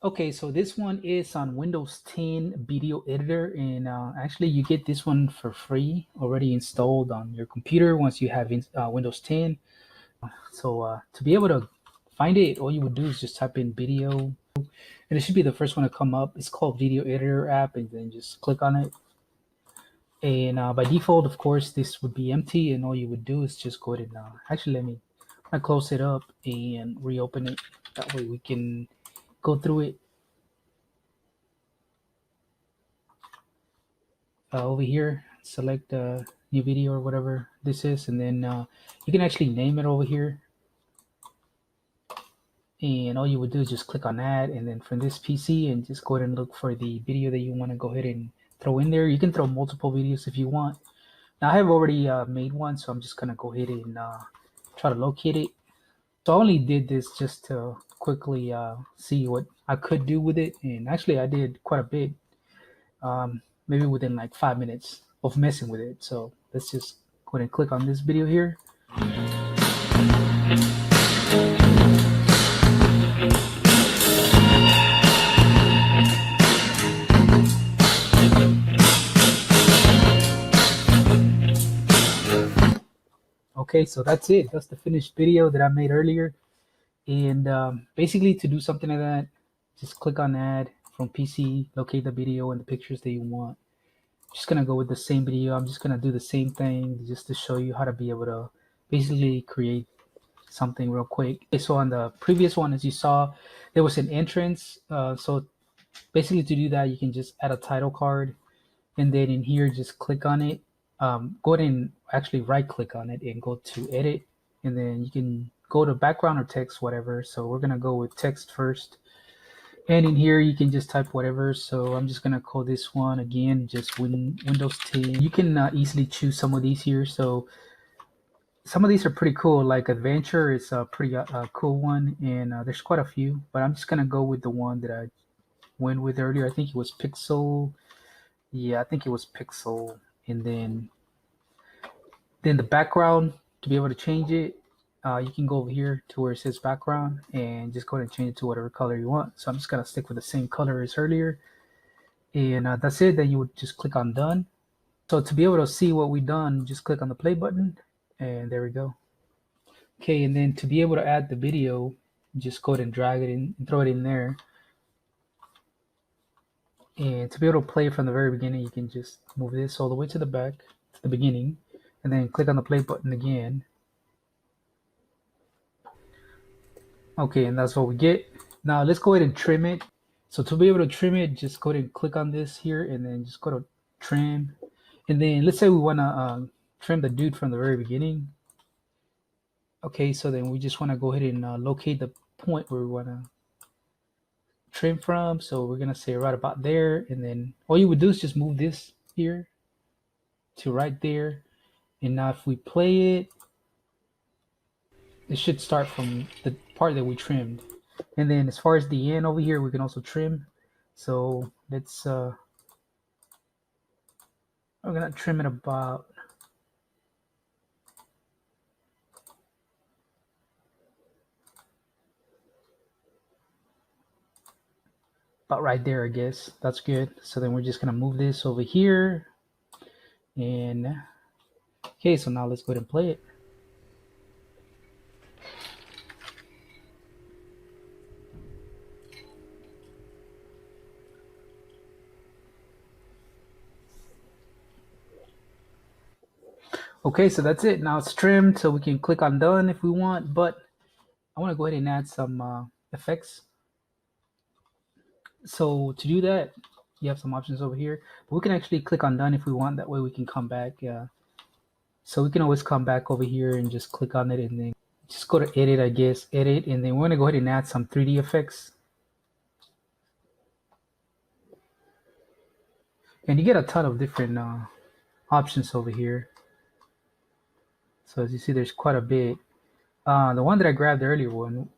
Okay, so this one is on Windows 10 video editor, and actually you get this one for free already installed on your computer once you have Windows 10. So to be able to find it, all you would do is just type in video, and it should be the first one to come up. It's called Video Editor app, and then just click on it. And by default, of course, this would be empty, and all you would do is just go ahead and actually let me close it up and reopen it. That way we can go through it. Over here, select new video or whatever this is, and then you can actually name it over here. And all you would do is just click on that, and then from this PC, and just go ahead and look for the video that you want to go ahead and throw in there. You can throw multiple videos if you want. Now I have already made one, so I'm just gonna go ahead and try to locate it. So I only did this just to quickly see what I could do with it, and actually I did quite a bit. Maybe within like 5 minutes of messing with it. So let's just go ahead and click on this video here. Okay, so that's it. That's the finished video that I made earlier. And basically to do something like that, just click on add from PC, locate the video and the pictures that you want. Just gonna go with the same video. I'm just gonna do the same thing just to show you how to be able to basically create something real quick. Okay, so on the previous one, as you saw, there was an entrance. So basically to do that, you can just add a title card, and then in here, just click on it. Go ahead and actually right click on it and go to edit, and then you can go to background or text, whatever. So we're gonna go with text first. And in here, you can just type whatever. So I'm just going to call this one, again, just Windows 10. You can easily choose some of these here. So some of these are pretty cool. Like Adventure is a pretty cool one. And there's quite a few. But I'm just going to go with the one that I went with earlier. I think it was Pixel. Yeah, I think it was Pixel. And then the background, to be able to change it, you can go over here to where it says background and just go ahead and change it to whatever color you want. So I'm just going to stick with the same color as earlier. And that's it. Then you would just click on done. So to be able to see what we've done, just click on the play button, and there we go. Okay, and then to be able to add the video, just go ahead and drag it in and throw it in there. And to be able to play from the very beginning, you can just move this all the way to the back, to the beginning, and then click on the play button again. Okay, and that's what we get. Now let's go ahead and trim it. So to be able to trim it, just go ahead and click on this here, and then just go to trim. And then let's say we want to trim the dude from the very beginning. Okay, so then we just want to go ahead and locate the point where we want to trim from. So we're going to say right about there. And then all you would do is just move this here to right there. And now if we play it, it should start from the part that we trimmed. And then as far as the end over here, we can also trim. So let's, we're going to trim it about right there, I guess. That's good. So then we're just going to move this over here. And okay, so now let's go ahead and play it. Okay, so that's it. Now it's trimmed, so we can click on done if we want, but I want to go ahead and add some effects. So to do that, you have some options over here, but we can actually click on done if we want. That way we can come back. So we can always come back over here and just click on it, and then just go to edit, I guess, edit, and then we're going to go ahead and add some 3D effects. And you get a ton of different options over here. So as you see, there's quite a bit. The one that I grabbed earlier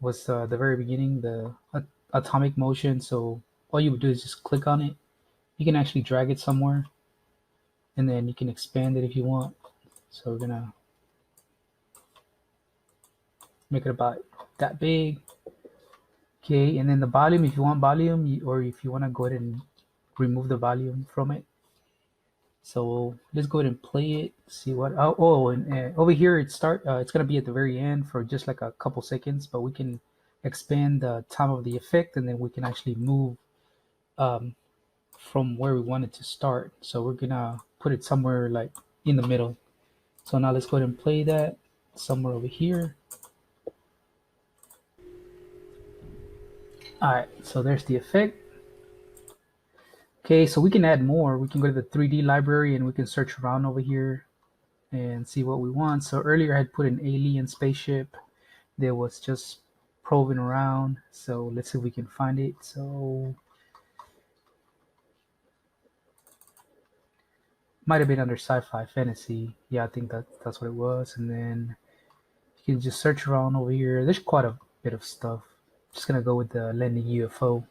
was the very beginning, the atomic motion. So all you would do is just click on it. You can actually drag it somewhere, and then you can expand it if you want. So we're gonna make it about that big. Okay, and then the volume, if you want volume, or if you want to go ahead and remove the volume from it. So let's go ahead and play it. See what? And over here it's gonna be at the very end for just like a couple seconds, but we can expand the time of the effect, and then we can actually move um, from where we want it to start. So we're gonna put it somewhere like in the middle. So now let's go ahead and play that somewhere over here. All right, so there's the effect. Okay, so we can add more. We can go to the 3D library and we can search around over here and see what we want. So earlier I had put an alien spaceship that was just probing around. So let's see if we can find it. So might have been under sci-fi fantasy. Yeah, I think that's what it was. And then you can just search around over here. There's quite a bit of stuff. Just gonna go with the landing UFO.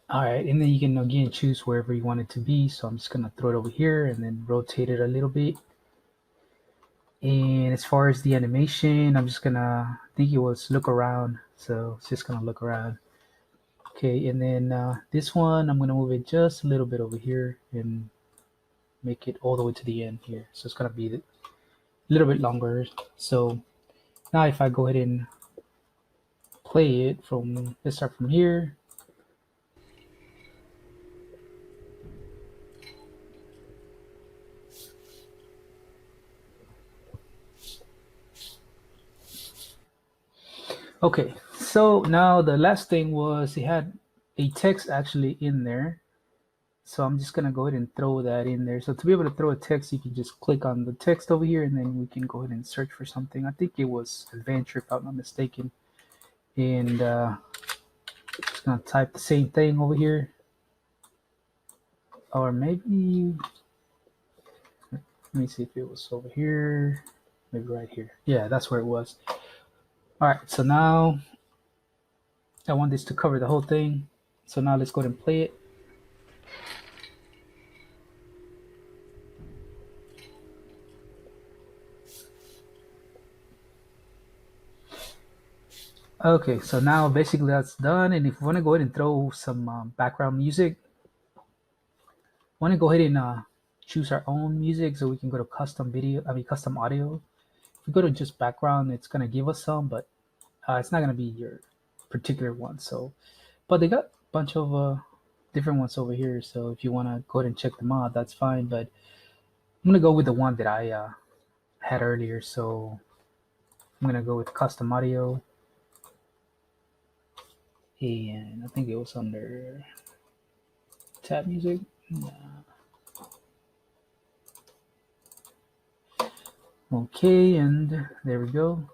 All right, and then you can again choose wherever you want it to be. So I'm just gonna throw it over here and then rotate it a little bit. And as far as the animation, I'm just gonna, I think it was look around. So it's just gonna look around. Okay, and then this one, I'm gonna move it just a little bit over here and make it all the way to the end here. So it's gonna be a little bit longer. So now if I go ahead and play it from, let's start from here. Okay, so now the last thing was it had a text actually in there. So I'm just gonna go ahead and throw that in there. So to be able to throw a text, you can just click on the text over here and then we can go ahead and search for something. I think it was adventure if I'm not mistaken. And just gonna type the same thing over here. Or maybe, let me see if it was over here. Maybe right here. Yeah, that's where it was. All right, so now I want this to cover the whole thing. So now let's go ahead and play it. Okay, so now basically that's done. And if you want to go ahead and throw some background music, I want to go ahead and choose our own music. So we can go to custom audio. If we go to just background, it's going to give us some, but it's not going to be your particular one. So, but they got a bunch of different ones over here. So if you want to go ahead and check them out, that's fine. But I'm going to go with the one that I had earlier. So I'm going to go with custom audio. And I think it was under tab music. Okay, and there we go.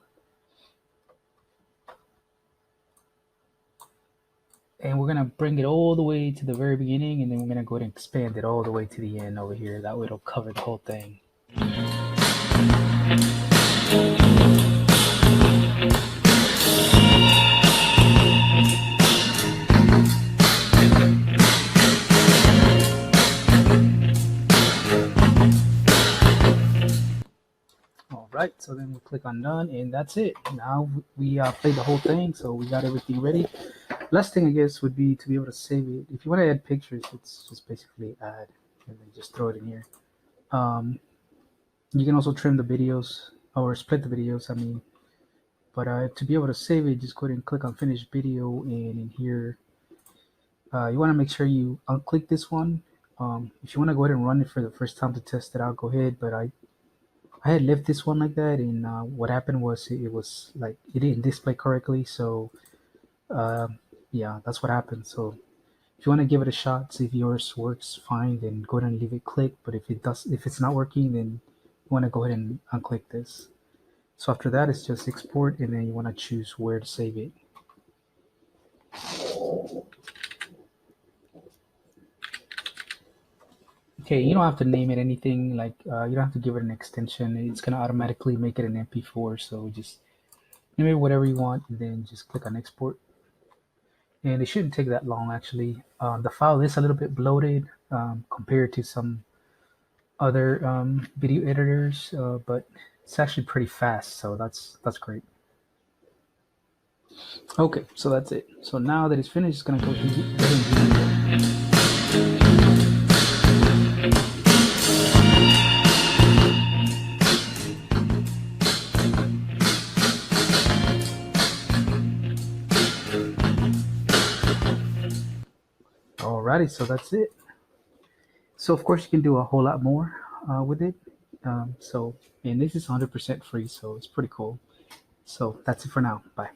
And we're gonna bring it all the way to the very beginning, and then we're gonna go ahead and expand it all the way to the end over here. That way it'll cover the whole thing. All right, so then we click on done, and that's it. Now we played the whole thing, so we got everything ready. Last thing I guess would be to be able to save it. If you want to add pictures, it's just basically add, and then just throw it in here. You can also trim the videos or split the videos. I mean, but to be able to save it, just go ahead and click on finish video, and in here, you want to make sure you unclick this one. If you want to go ahead and run it for the first time to test it out, go ahead. But I had left this one like that, and what happened was it was like it didn't display correctly. So yeah, that's what happened. So if you want to give it a shot, see if yours works fine, then go ahead and leave it clicked. But if it's not working, then you want to go ahead and unclick this. So after that, it's just export, and then you want to choose where to save it. Okay, you don't have to name it anything. Like you don't have to give it an extension. It's gonna automatically make it an MP4. So just name it whatever you want, and then just click on export. And it shouldn't take that long actually. The file is a little bit bloated compared to some other video editors, but it's actually pretty fast. So that's great. Okay, so that's it. So now that it's finished, it's gonna go ahead and Alrighty, so that's it. So of course you can do a whole lot more with it. And this is 100% free, so it's pretty cool. So that's it for now. Bye.